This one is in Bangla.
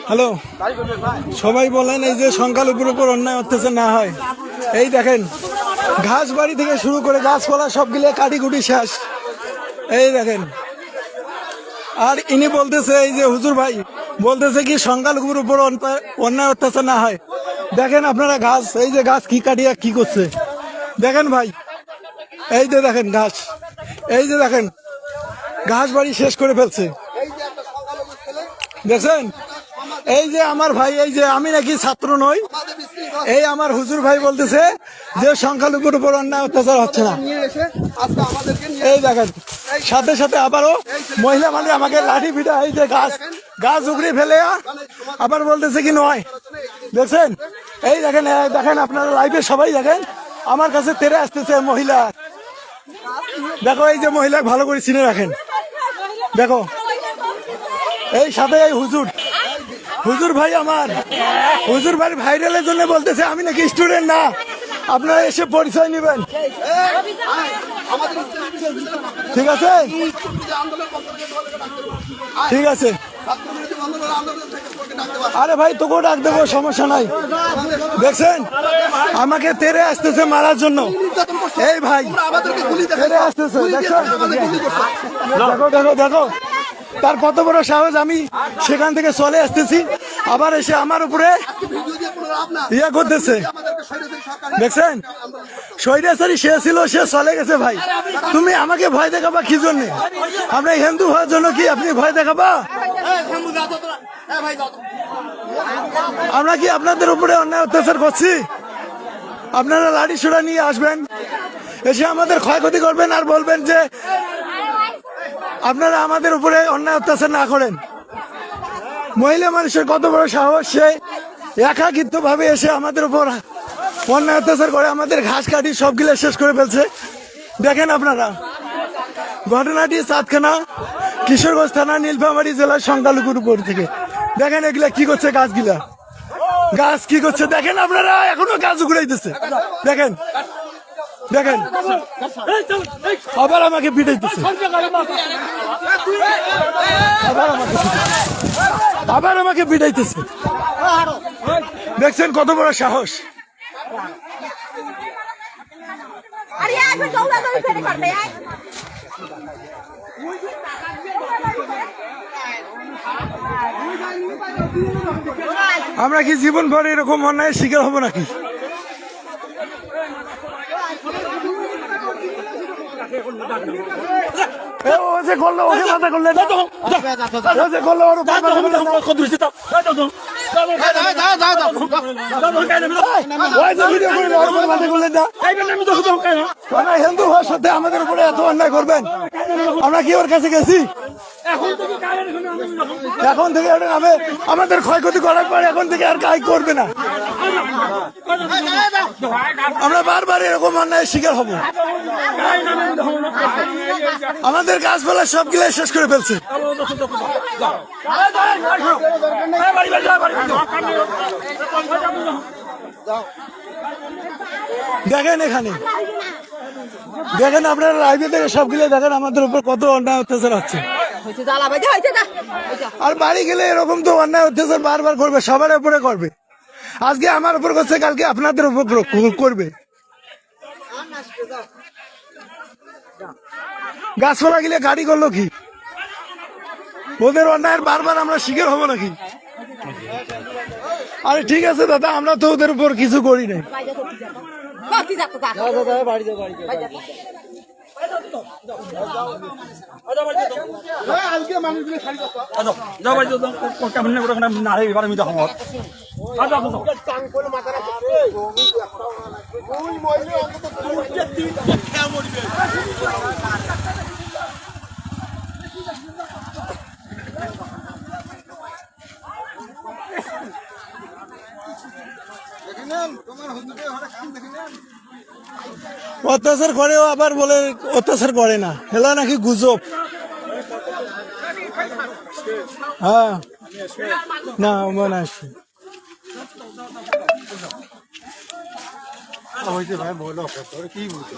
হ্যালো, সবাই বলেন এই যে সংখ্যালঘুর উপর অন্যায় অত্যাচার না হয়। এই দেখেন ঘাস বাড়ি থেকে শুরু করে গাছপালা সবগুলো কাটিকুটি শেষ। এই দেখেন, আর ইনি বলতেছে এই যে হুজুর ভাই বলতেছে কি সংখ্যালঘুর উপর অন্যায় অত্যাচার না হয়। দেখেন আপনারা ঘাস, এই যে গাছ কি কাটিয়া কি করছে দেখেন ভাই, এই যে দেখেন ঘাস, এই যে দেখেন ঘাস বাড়ি শেষ করে ফেলছে দেখছেন। এই যে আমার ভাই, এই যে আমি নাকি ছাত্র নই, এই আমার হুজুর ভাই বলতেছে যে সংখ্যালঘুর উপর অন্যায় অত্যাচার হচ্ছে না। এই দেখেন সাথে সাথে আবারও মহিলা মানে আমাকে লাঠি পিটা, এই যে গাছ উগড়ে ফেলে আবার বলতেছে কি নয় দেখছেন। এই দেখেন দেখেন আপনারা লাইভে সবাই দেখেন, আমার কাছে তেরে আসতেছে মহিলা। দেখো এই যে মহিলা ভালো করে চিনে রাখেন, দেখো এই সাথে এই হুজুর ভাই আমার হুজুর ভাই ভাইরালের জন্য বলতেছে আমি নাকি স্টুডেন্ট না, আপনারা এসে পরিচয় নেবেন। ঠিক আছে ঠিক আছে, আরে ভাই তোকেও ডাক দেবো, সমস্যা নাই। দেখছেন আমাকে তেরে আসতেছে মারার জন্য, এই ভাই তেরে আসতেছে দেখছেন। দেখো দেখো দেখো তার কত বড় সাহস, আমি সেখান থেকে চলে আসতেছি আবার এসে আমার উপরে ইয়া করতেছে দেখছেন। স্বৈরাচারী সে ছিল, সে চলে গেছে ভাই, তুমি আমাকে ভয় দেখাবা কি জন্য? আমরা হিন্দু হওয়ার জন্য কি আপনি ভয় দেখাবা? আমরা কি আপনাদের উপরে অন্যায় অত্যাচার করছি? আপনারা লাঠি সোড়া নিয়ে আসবেন, এসে আমাদের ক্ষয়ক্ষতি করবেন আর বলবেন যে আপনারা আমাদের উপরে অন্যায় অত্যাচার না করেন। মহিলা মানুষের কত বড় সাহস, সে একাকিত্ব ভাবে এসে আমাদের উপর অন্যায় অত্যাচার করে, আমাদের ঘাস কাটি সবগুলো শেষ করে ফেলছে। দেখেন আপনারা ঘটনাটি চাঁদখানা কিশোরগঞ্জ থানা নীলফামারী জেলার সংখ্যালঘুর উপর থেকে। দেখেন এগুলা কি করছে, গাছগুলা গাছ কি করছে দেখেন আপনারা, এখনো গাছ উগড়াইতেছে দেখেন দেখেন। আবার আমাকে পিটাইতেছে, আবার আমাকে পিটাইতেছে দেখছেন কত বড় সাহস। আমরা কি জীবন ভর এরকম অন্যায়ের শিকার হবো নাকি? করলো ওকে মাথা করলে হিন্দু হওয়ার সাথে আমাদের উপরে এত অন্যায় করবেন? আমরা কি ওর কাছে গেছি? এখন থেকে আমাদের ক্ষয়ক্ষতি করার পর এখন থেকে আর কাজ করবে না। আমরা বারবার এরকম অন্যায়ের শিকার হব। আমাদের গাছপালা সবগুলো শেষ করে ফেলছে। দেখেন এখানে দেখেন আপনারা লাইভে থেকে সবগুলো দেখেন আমাদের উপর কত অন্যায় অত্যাচার হচ্ছে। আর বাড়ি গেলে এরকম তো অন্যায় অত্যাচার বারবার করবে, সবার উপরে করবে। আজকে আমার উপর করছে, কালকে আপনাদের উপর করবে। গাছপালা গিলে গাড়ি করলো কি? ওদের অন্যায়ের বারবার আমরা শিকার হবো নাকি? আরে ঠিক আছে দাদা, আমরা তো ওদের উপর কিছু করি নাই। অত্যাচার করেও আবার বলে অত্যাচার করে না, হেলা নাকি গুজব। হ্যাঁ না মনে আসছে ভাই বলো কি বলছো।